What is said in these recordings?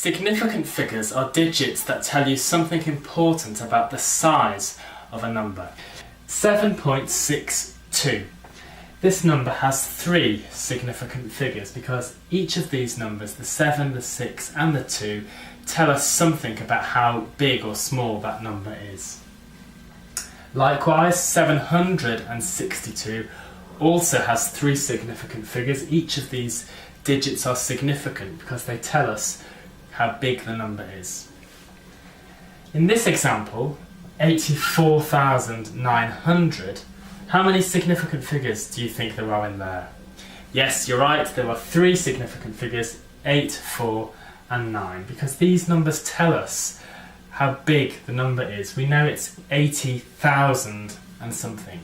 Significant figures are digits that tell you something important about the size of a number. 7.62. This number has three significant figures because each of these numbers, the 7, the 6 and the 2, tell us something about how big or small that number is. Likewise, 762 also has three significant figures. Each of these digits are significant because they tell us how big the number is. In this example, 84,900, how many significant figures do you think there are in there? Yes, you're right, there are three significant figures, 8, 4 and 9, because these numbers tell us how big the number is. We know it's 80,000 and something.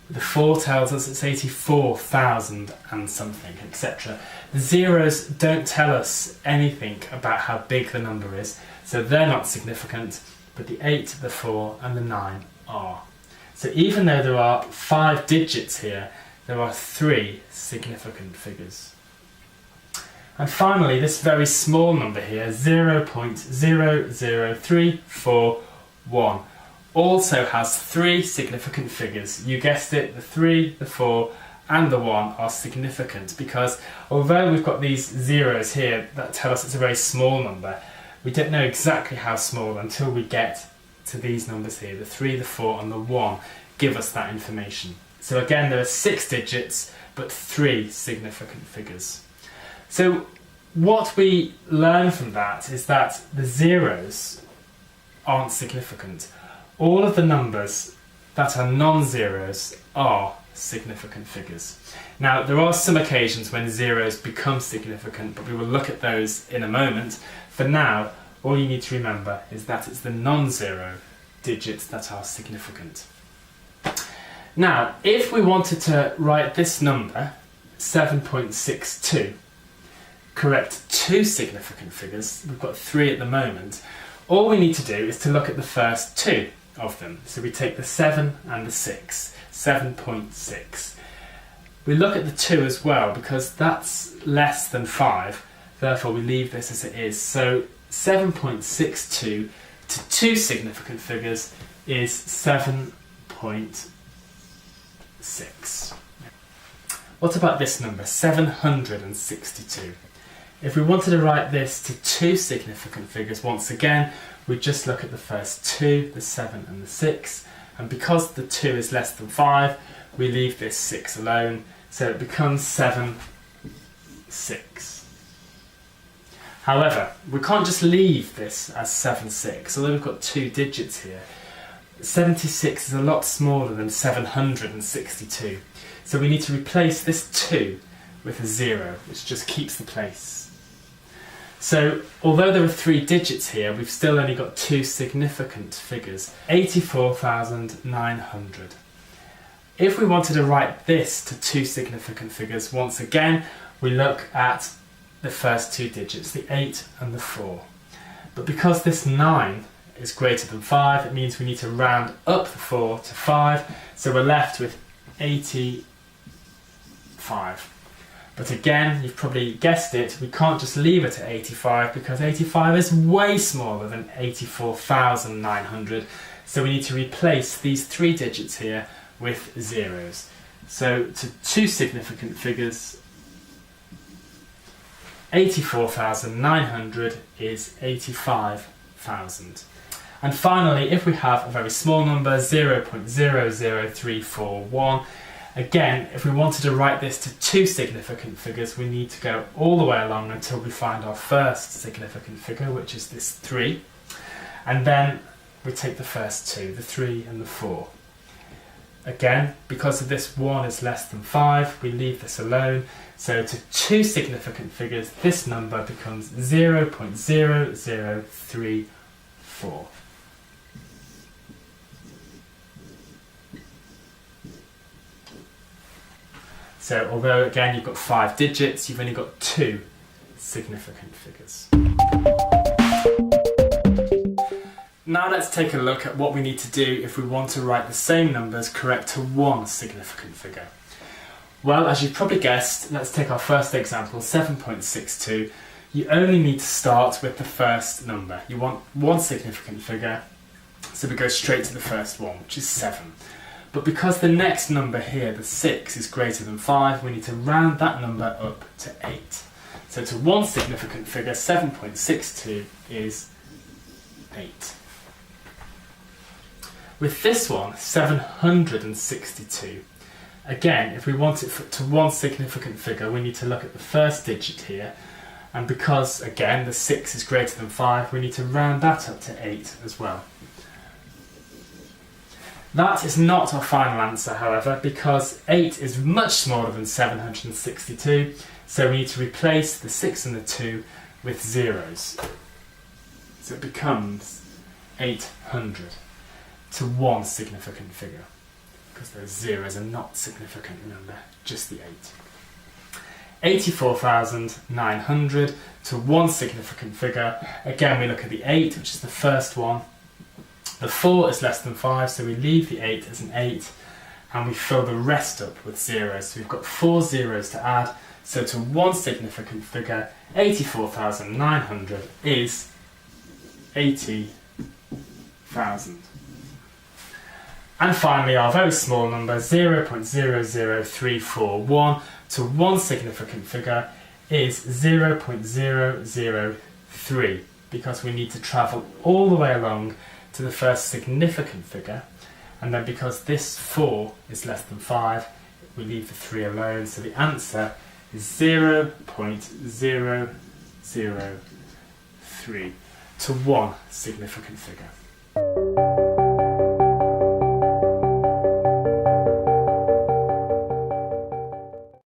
The 4 tells us it's 84,000 and something, etc. The zeros don't tell us anything about how big the number is, so they're not significant, but the 8, the 4 and the 9 are. So even though there are 5 digits here, there are 3 significant figures. And finally, this very small number here, 0.00341, also has 3 significant figures. You guessed it, the 3, the 4 and the 1 are significant because although we've got these zeros here that tell us it's a very small number, we don't know exactly how small until we get to these numbers here. The 3, the 4 and the 1 give us that information. So again, there are 6 digits but 3 significant figures. So what we learn from that is that the zeros aren't significant. All of the numbers that are non-zeros are significant figures. Now, there are some occasions when zeros become significant, but we will look at those in a moment. For now, all you need to remember is that it's the non-zero digits that are significant. Now, if we wanted to write this number, 7.62, correct 2 significant figures, we've got 3 at the moment, all we need to do is to look at the first 2 of them. So we take the 7 and the 6, 7.6. We look at the 2 as well because that's less than 5, therefore we leave this as it is. So 7.62 to 2 significant figures is 7.6. What about this number, 762? If we wanted to write this to 2 significant figures, once again, we just look at the first 2, the 7 and the 6, and because the 2 is less than 5, we leave this 6 alone, so it becomes 7.6. However, we can't just leave this as 7.6, although we've got 2 digits here. 76 is a lot smaller than 762, so we need to replace this 2 with a 0, which just keeps the place. So, although there are 3 digits here, we've still only got 2 significant figures, 84,900. If we wanted to write this to 2 significant figures, once again, we look at the first 2 digits, the 8 and the 4. But because this 9 is greater than 5, it means we need to round up the 4 to 5, so we're left with 85. But again, you've probably guessed it, we can't just leave it at 85 because 85 is way smaller than 84,900. So we need to replace these 3 digits here with zeros. So to 2 significant figures, 84,900 is 85,000. And finally, if we have a very small number, 0.00341, again, if we wanted to write this to 2 significant figures, we need to go all the way along until we find our first significant figure, which is this 3. And then we take the first 2, the 3 and the 4. Again, because of this 1 is less than 5, we leave this alone. So to 2 significant figures, this number becomes 0.0034. So although again you've got 5 digits, you've only got 2 significant figures. Now let's take a look at what we need to do if we want to write the same numbers correct to 1 significant figure. Well, as you've probably guessed, let's take our first example, 7.62. you only need to start with the first number. You want one significant figure, so we go straight to the first one, which is 7. But because the next number here, the 6, is greater than 5, we need to round that number up to 8. So to one significant figure, 7.62 is 8. With this one, 762. Again, if we want it to one significant figure, we need to look at the first digit here. And because, again, the 6 is greater than 5, we need to round that up to 8 as well. That is not our final answer, however, because 8 is much smaller than 762, so we need to replace the 6 and the 2 with zeros. So it becomes 800 to one significant figure, because those zeros are not significant, remember, just the 8. 84,900 to one significant figure. Again, we look at the 8, which is the first one. The 4 is less than 5, so we leave the 8 as an 8, and we fill the rest up with zeros. So we've got 4 zeros to add, so to one significant figure, 84,900 is 80,000. And finally, our very small number, 0.00341, to one significant figure is 0.003, because we need to travel all the way along to the first significant figure, and then because this 4 is less than 5, we leave the 3 alone, so the answer is 0.003 to one significant figure.